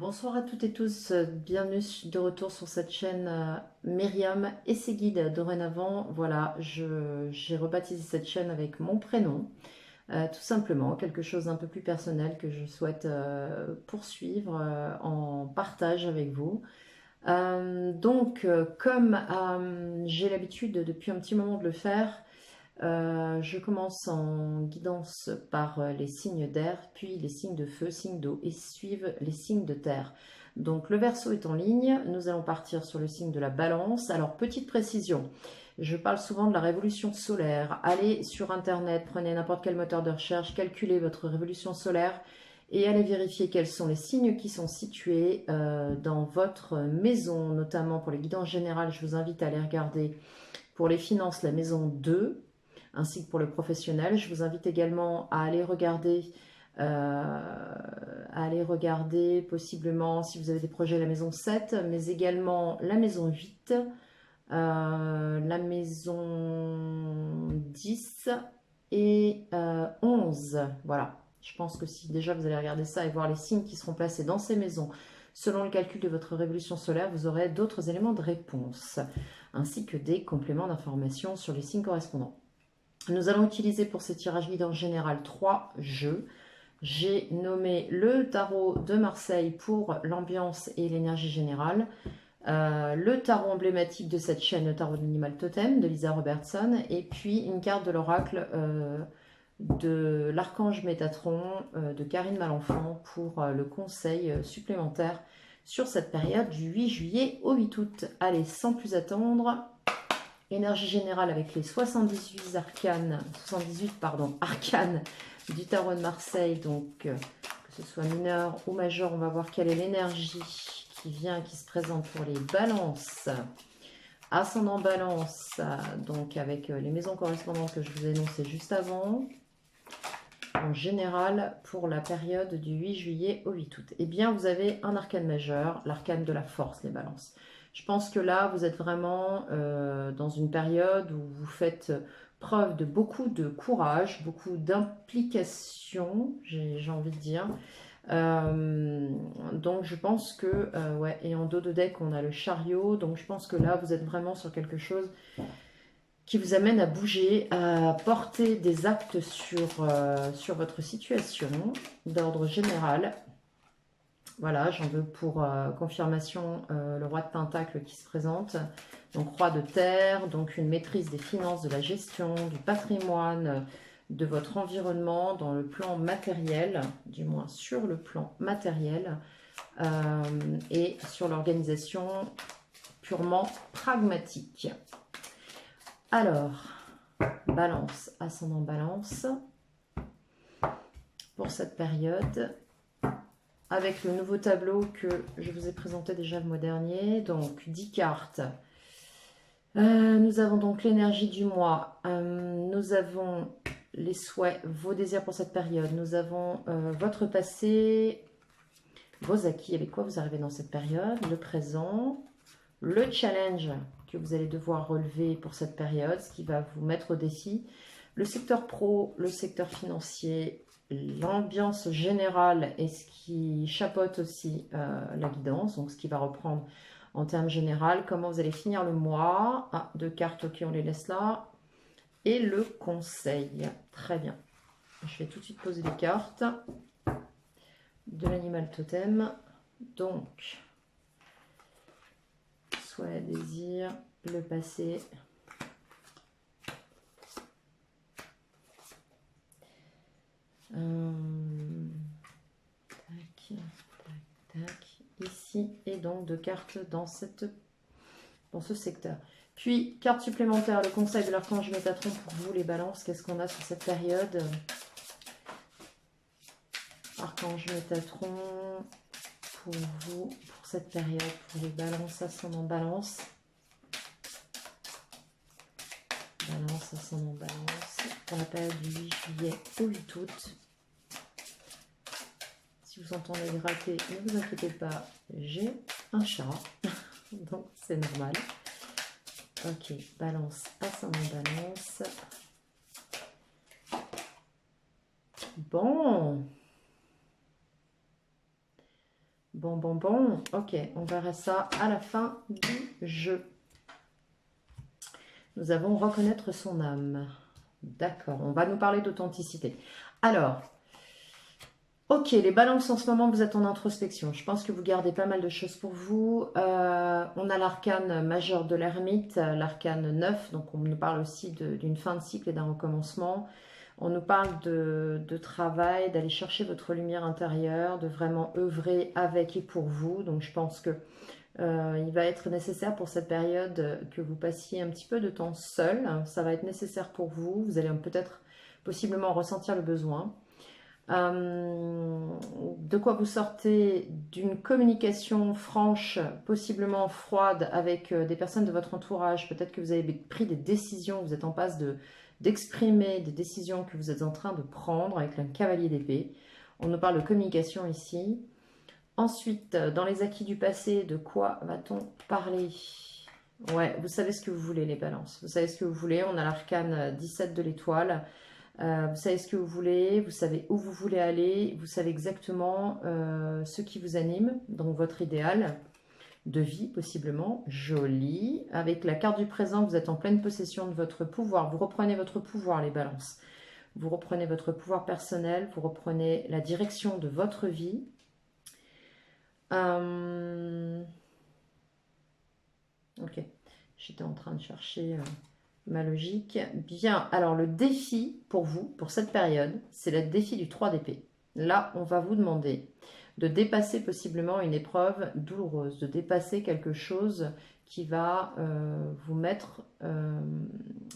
Bonsoir à toutes et tous, bienvenue de retour sur cette chaîne Myriam et ses guides. Dorénavant, voilà, j'ai rebaptisé cette chaîne avec mon prénom, tout simplement, quelque chose d'un peu plus personnel que je souhaite poursuivre en partage avec vous. Comme j'ai l'habitude depuis un petit moment de le faire, je commence en guidance par les signes d'air, puis les signes de feu, signes d'eau, et suivent les signes de terre. Donc le Verseau est en ligne, nous allons partir sur le signe de la Balance. Alors petite précision, je parle souvent de la révolution solaire. Allez sur internet, prenez n'importe quel moteur de recherche, calculez votre révolution solaire et allez vérifier quels sont les signes qui sont situés dans votre maison, notamment pour les guidances générales. Je vous invite à aller regarder pour les finances la maison 2 ainsi que pour le professionnel. Je vous invite également à aller regarder possiblement si vous avez des projets la maison 7, mais également la maison 8, la maison 10 et 11. Voilà, je pense que si déjà vous allez regarder ça et voir les signes qui seront placés dans ces maisons, selon le calcul de votre révolution solaire, vous aurez d'autres éléments de réponse, ainsi que des compléments d'information sur les signes correspondants. Nous allons utiliser pour ce tirage guide en général 3 jeux. J'ai nommé le tarot de Marseille pour l'ambiance et l'énergie générale, le tarot emblématique de cette chaîne, le tarot de l'animal totem de Lisa Robertson, et puis une carte de l'oracle de l'archange Métatron de Karine Malenfant pour le conseil supplémentaire sur cette période du 8 juillet au 8 août. Allez, sans plus attendre, énergie générale avec les 78 arcanes du tarot de Marseille, donc que ce soit mineur ou majeur, on va voir quelle est l'énergie qui se présente pour les balances. Ascendant balance, donc avec les maisons correspondantes que je vous ai énoncées juste avant. En général, pour la période du 8 juillet au 8 août. Eh bien, vous avez un arcane majeur, l'arcane de la force, les balances. Je pense que là, vous êtes vraiment dans une période où vous faites preuve de beaucoup de courage, beaucoup d'implication, j'ai envie de dire. Donc je pense que, ouais, et en dos de deck, on a le chariot, donc je pense que là, vous êtes vraiment sur quelque chose qui vous amène à bouger, à porter des actes sur votre situation d'ordre général. Voilà, j'en veux pour confirmation le roi de Pentacle qui se présente, donc roi de terre, donc une maîtrise des finances, de la gestion, du patrimoine, de votre environnement dans le plan matériel, du moins sur le plan matériel, et sur l'organisation purement pragmatique. Alors, balance, ascendant balance, pour cette période, avec le nouveau tableau que je vous ai présenté déjà le mois dernier, donc 10 cartes. Nous avons donc l'énergie du mois, nous avons les souhaits, vos désirs pour cette période, nous avons votre passé, vos acquis, avec quoi vous arrivez dans cette période, le présent, le challenge que vous allez devoir relever pour cette période, ce qui va vous mettre au défi, le secteur pro, le secteur financier, l'ambiance générale et ce qui chapeaute aussi la guidance, donc ce qui va reprendre en termes général, comment vous allez finir le mois. Ah, deux cartes, ok, on les laisse là. Et le conseil, très bien. Je vais tout de suite poser les cartes de l'animal totem. Donc, souhait, désir, le passé. Tac, tac, tac. Ici, et donc deux cartes dans ce secteur. Puis, carte supplémentaire, le conseil de l'archange Métatron pour vous, les balances. Qu'est-ce qu'on a sur cette période? Archange Métatron pour vous, pour cette période, pour les balances, ascendant balance. Balance, ascendant balance, pour la période du 8 juillet au 8 août. Si vous entendez gratter, ne vous inquiétez pas, j'ai un chat, donc c'est normal. Ok, balance, ascendant balance. Bon. Bon, bon, bon. Ok, on verra ça à la fin du jeu. Nous avons reconnaître son âme. D'accord, on va nous parler d'authenticité. Alors, ok, les balances en ce moment, vous êtes en introspection. Je pense que vous gardez pas mal de choses pour vous. On a l'arcane majeur de l'ermite, l'arcane 9. Donc on nous parle aussi d'une fin de cycle et d'un recommencement. On nous parle de travail, d'aller chercher votre lumière intérieure, de vraiment œuvrer avec et pour vous. Donc je pense que il va être nécessaire pour cette période que vous passiez un petit peu de temps seul. Ça va être nécessaire pour vous. Vous allez peut-être possiblement ressentir le besoin. De quoi vous sortez d'une communication franche, possiblement froide, avec des personnes de votre entourage. Peut-être que vous avez pris des décisions, vous êtes en passe d'exprimer des décisions que vous êtes en train de prendre avec un cavalier d'épée. On nous parle de communication ici. Ensuite, dans les acquis du passé, de quoi va-t-on parler? Ouais, vous savez ce que vous voulez, les balances. Vous savez ce que vous voulez. On a l'arcane 17 de l'étoile. Vous savez ce que vous voulez, vous savez où vous voulez aller, vous savez exactement ce qui vous anime, donc votre idéal de vie possiblement, joli. Avec la carte du présent, vous êtes en pleine possession de votre pouvoir, vous reprenez votre pouvoir les balances. Vous reprenez votre pouvoir personnel, vous reprenez la direction de votre vie. Ok, j'étais en train de chercher ma logique. Bien, alors le défi pour vous, pour cette période, c'est le défi du 3 d'épée. Là, on va vous demander de dépasser possiblement une épreuve douloureuse, de dépasser quelque chose qui va vous mettre,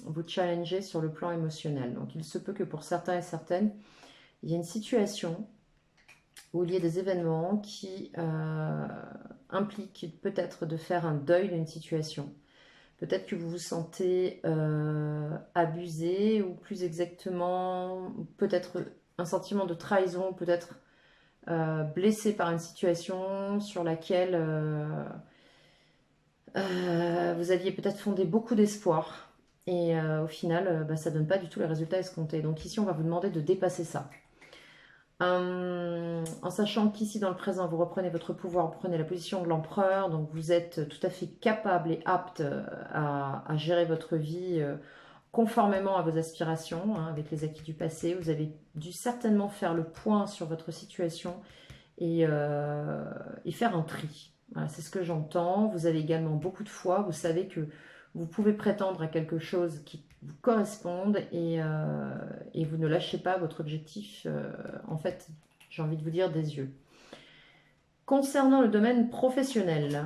vous challenger sur le plan émotionnel. Donc il se peut que pour certains et certaines, il y ait une situation où il y ait des événements qui impliquent peut-être de faire un deuil d'une situation. Peut-être que vous vous sentez abusé ou plus exactement, peut-être un sentiment de trahison, peut-être blessé par une situation sur laquelle vous aviez peut-être fondé beaucoup d'espoir et au final ça ne donne pas du tout les résultats escomptés. Donc ici on va vous demander de dépasser ça. En sachant qu'ici dans le présent vous reprenez votre pouvoir, vous prenez la position de l'empereur, donc vous êtes tout à fait capable et apte à gérer votre vie conformément à vos aspirations, hein, avec les acquis du passé. Vous avez dû certainement faire le point sur votre situation et faire un tri. Voilà, c'est ce que j'entends. Vous avez également beaucoup de foi, vous savez que vous pouvez prétendre à quelque chose qui vous corresponde et vous ne lâchez pas votre objectif, en fait, j'ai envie de vous dire, des yeux. Concernant le domaine professionnel,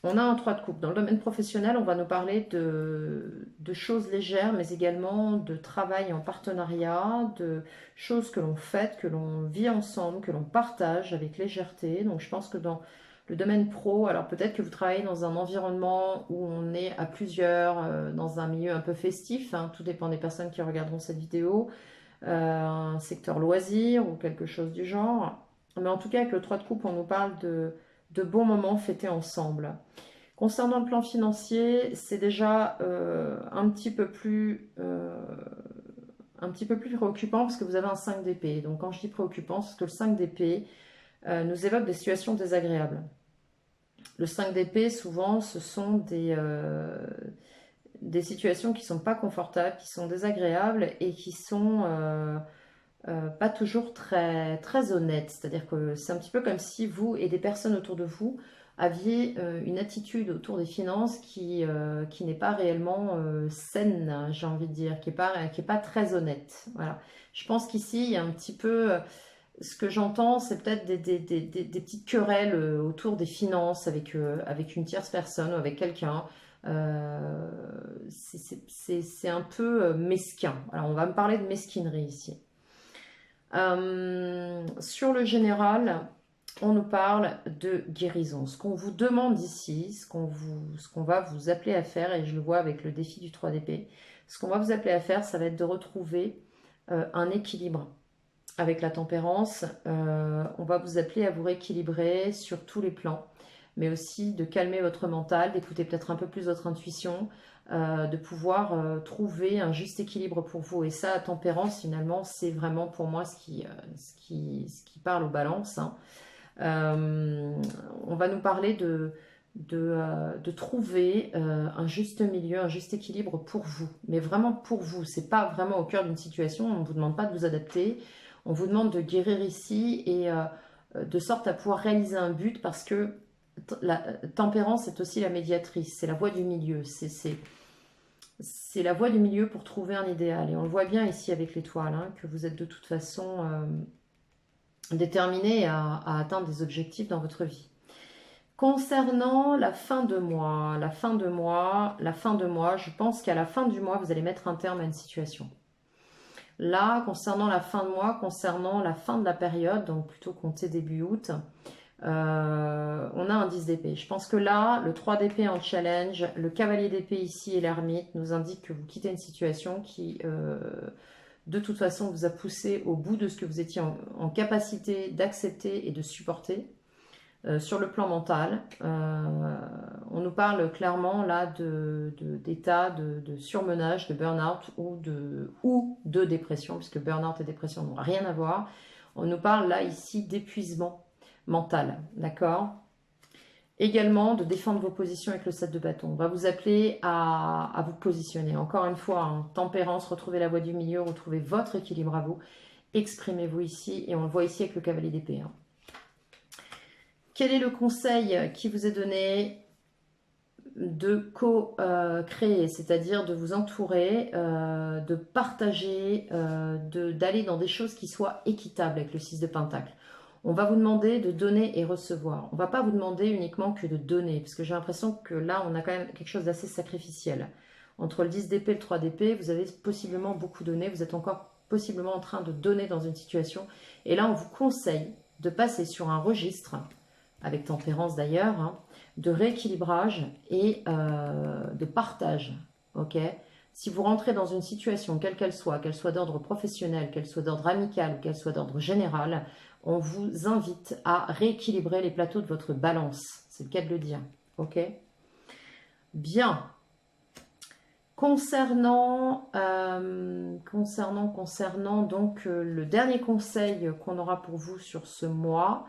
on a un 3 de coupe. Dans le domaine professionnel, on va nous parler de choses légères, mais également de travail en partenariat, de choses que l'on fait, que l'on vit ensemble, que l'on partage avec légèreté. Donc je pense que dans le domaine pro, alors peut-être que vous travaillez dans un environnement où on est à plusieurs, dans un milieu un peu festif, hein, tout dépend des personnes qui regarderont cette vidéo, un secteur loisir ou quelque chose du genre. Mais en tout cas, avec le 3 de coupe, on nous parle de bons moments fêtés ensemble. Concernant le plan financier, c'est déjà un petit peu plus préoccupant parce que vous avez un 5 d'épée. Donc quand je dis préoccupant, c'est que le 5 d'épée nous évoque des situations désagréables. Le 5 d'épée, souvent, ce sont des situations qui ne sont pas confortables, qui sont désagréables et qui sont pas toujours très, très honnêtes. C'est-à-dire que c'est un petit peu comme si vous et des personnes autour de vous aviez une attitude autour des finances qui n'est pas réellement saine, hein, j'ai envie de dire, qui est pas très honnête. Voilà. Je pense qu'ici, il y a un petit peu... ce que j'entends, c'est peut-être des petites querelles autour des finances avec une tierce personne ou avec quelqu'un. C'est un peu mesquin. Alors, on va me parler de mesquinerie ici. Sur le général, on nous parle de guérison. Ce qu'on vous demande ici, ce qu'on va vous appeler à faire, et je le vois avec le défi du 3 d'épée, ce qu'on va vous appeler à faire, ça va être de retrouver un équilibre avec la tempérance. On va vous appeler à vous rééquilibrer sur tous les plans, mais aussi de calmer votre mental, d'écouter peut-être un peu plus votre intuition, de pouvoir trouver un juste équilibre pour vous. Et ça, la tempérance, finalement, c'est vraiment pour moi ce qui parle aux balances, hein. On va nous parler de trouver un juste milieu, un juste équilibre pour vous, mais vraiment pour vous. C'est pas vraiment au cœur d'une situation, on ne vous demande pas de vous adapter, on vous demande de guérir ici et de sorte à pouvoir réaliser un but parce que la tempérance est aussi la médiatrice, c'est la voie du milieu, c'est la voie du milieu pour trouver un idéal. Et on le voit bien ici avec l'étoile, hein, que vous êtes de toute façon déterminé à atteindre des objectifs dans votre vie. Concernant la fin de mois, je pense qu'à la fin du mois, vous allez mettre un terme à une situation. Là, concernant la fin de mois, concernant la fin de la période, donc plutôt compter début août, on a un 10 d'épée. Je pense que là, le 3 d'épée en challenge, le cavalier d'épée ici et l'ermite nous indiquent que vous quittez une situation qui, de toute façon, vous a poussé au bout de ce que vous étiez en capacité d'accepter et de supporter. Sur le plan mental, on nous parle clairement là d'état de surmenage, de burn-out ou de dépression, puisque burn-out et dépression n'ont rien à voir. On nous parle là ici d'épuisement mental, d'accord? Également de défendre vos positions avec le 7 de bâton. On va vous appeler à vous positionner. Encore une fois, hein, tempérance, retrouvez la voie du milieu, retrouvez votre équilibre à vous. Exprimez-vous ici, et on le voit ici avec le cavalier d'épée. Hein. Quel est le conseil qui vous est donné de co-créer, c'est-à-dire de vous entourer, de partager, d'aller dans des choses qui soient équitables avec le 6 de Pentacle. On va vous demander de donner et recevoir. On ne va pas vous demander uniquement que de donner, parce que j'ai l'impression que là, on a quand même quelque chose d'assez sacrificiel. Entre le 10 d'épée et le 3 d'épée, vous avez possiblement beaucoup donné, vous êtes encore possiblement en train de donner dans une situation. Et là, on vous conseille de passer sur un registre, avec tempérance d'ailleurs, hein, de rééquilibrage et de partage. Ok ? Si vous rentrez dans une situation, quelle qu'elle soit d'ordre professionnel, qu'elle soit d'ordre amical, qu'elle soit d'ordre général, on vous invite à rééquilibrer les plateaux de votre balance. C'est le cas de le dire. Ok ? Bien. Concernant donc le dernier conseil qu'on aura pour vous sur ce mois,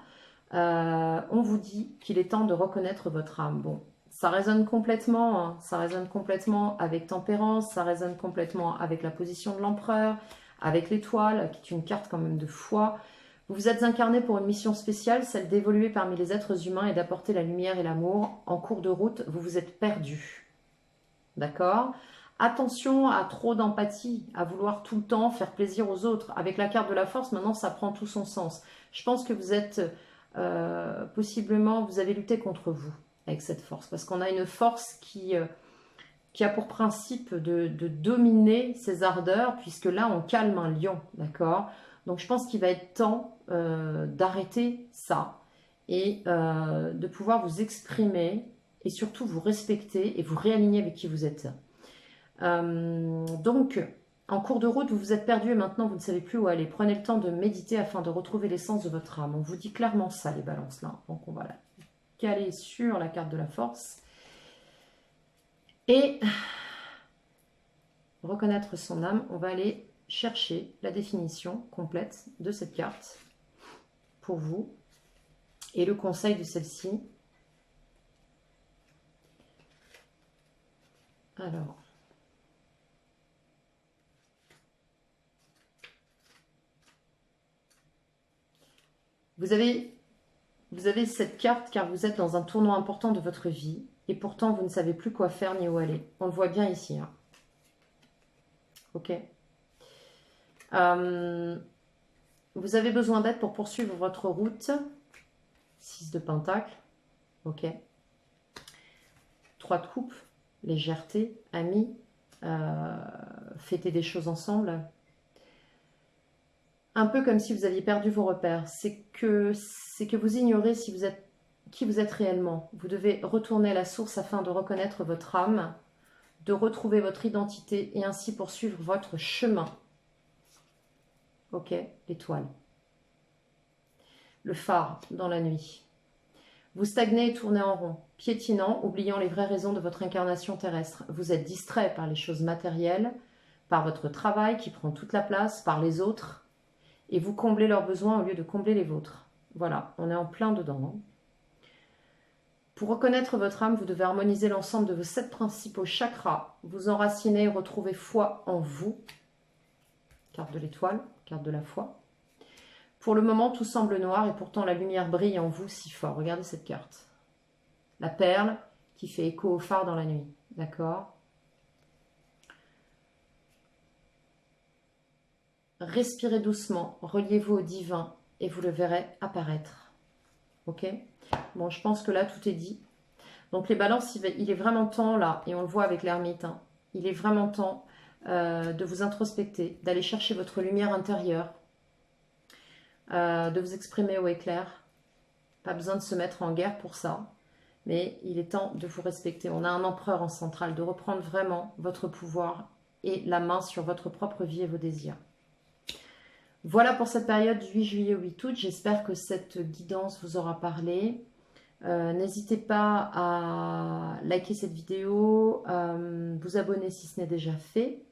on vous dit qu'il est temps de reconnaître votre âme. Bon, ça résonne complètement, hein, ça résonne complètement avec tempérance, ça résonne complètement avec la position de l'empereur, avec l'étoile, qui est une carte quand même de foi. Vous vous êtes incarné pour une mission spéciale, celle d'évoluer parmi les êtres humains et d'apporter la lumière et l'amour. En cours de route, vous vous êtes perdu. D'accord ? Attention à trop d'empathie, à vouloir tout le temps faire plaisir aux autres. Avec la carte de la force, maintenant, ça prend tout son sens. Je pense que vous êtes... possiblement, vous avez lutté contre vous avec cette force, parce qu'on a une force qui a pour principe de dominer ses ardeurs, puisque là, on calme un lion, d'accord? Donc, je pense qu'il va être temps d'arrêter ça et de pouvoir vous exprimer et surtout vous respecter et vous réaligner avec qui vous êtes. Donc, en cours de route, vous vous êtes perdu et maintenant vous ne savez plus où aller. Prenez le temps de méditer afin de retrouver l'essence de votre âme. On vous dit clairement ça, les balances là. Donc on va la caler sur la carte de la force. Et reconnaître son âme, on va aller chercher la définition complète de cette carte pour vous. Et le conseil de celle-ci. Alors... Vous avez cette carte car vous êtes dans un tournant important de votre vie et pourtant vous ne savez plus quoi faire ni où aller. On le voit bien ici. Hein. Ok. Vous avez besoin d'aide pour poursuivre votre route. 6 de Pentacle. Ok. 3 de coupe. Légèreté. Amis. Fêter des choses ensemble. Un peu comme si vous aviez perdu vos repères. C'est que vous ignorez qui vous êtes réellement. Vous devez retourner à la source afin de reconnaître votre âme, de retrouver votre identité et ainsi poursuivre votre chemin. Ok, l'étoile. Le phare dans la nuit. Vous stagnez et tournez en rond, piétinant, oubliant les vraies raisons de votre incarnation terrestre. Vous êtes distrait par les choses matérielles, par votre travail qui prend toute la place, par les autres, et vous comblez leurs besoins au lieu de combler les vôtres. Voilà, on est en plein dedans. Pour reconnaître votre âme, vous devez harmoniser l'ensemble de vos 7 principaux chakras. Vous enracinez et retrouvez foi en vous. Carte de l'étoile, carte de la foi. Pour le moment, tout semble noir et pourtant la lumière brille en vous si fort. Regardez cette carte. La perle qui fait écho au phare dans la nuit. D'accord? Respirez doucement, reliez-vous au divin et vous le verrez apparaître. Ok? Bon, je pense que là, tout est dit. Donc les balances, il est vraiment temps là, et on le voit avec l'ermite, hein, il est vraiment temps de vous introspecter, d'aller chercher votre lumière intérieure, de vous exprimer haut et clair. Pas besoin de se mettre en guerre pour ça, mais il est temps de vous respecter. On a un empereur en centrale, de reprendre vraiment votre pouvoir et la main sur votre propre vie et vos désirs. Voilà pour cette période du 8 juillet au 8 août. J'espère que cette guidance vous aura parlé. N'hésitez pas à liker cette vidéo, vous abonner si ce n'est déjà fait.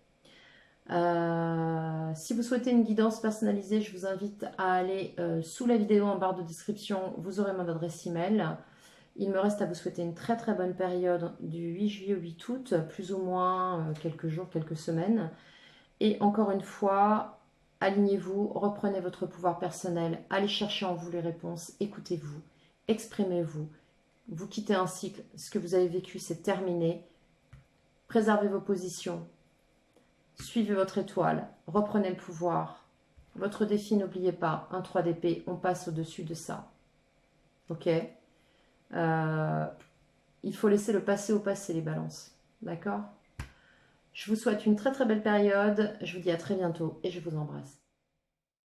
Si vous souhaitez une guidance personnalisée, je vous invite à aller sous la vidéo en barre de description, vous aurez mon adresse email. Il me reste à vous souhaiter une très très bonne période du 8 juillet au 8 août, plus ou moins quelques jours, quelques semaines. Et encore une fois, alignez-vous, reprenez votre pouvoir personnel, allez chercher en vous les réponses, écoutez-vous, exprimez-vous. Vous quittez un cycle, ce que vous avez vécu, c'est terminé. Préservez vos positions, suivez votre étoile, reprenez le pouvoir. Votre défi, n'oubliez pas, un 3 d'épée, on passe au-dessus de ça. Ok? Il faut laisser le passé au passé, les balances. D'accord? Je vous souhaite une très très belle période. Je vous dis à très bientôt et je vous embrasse.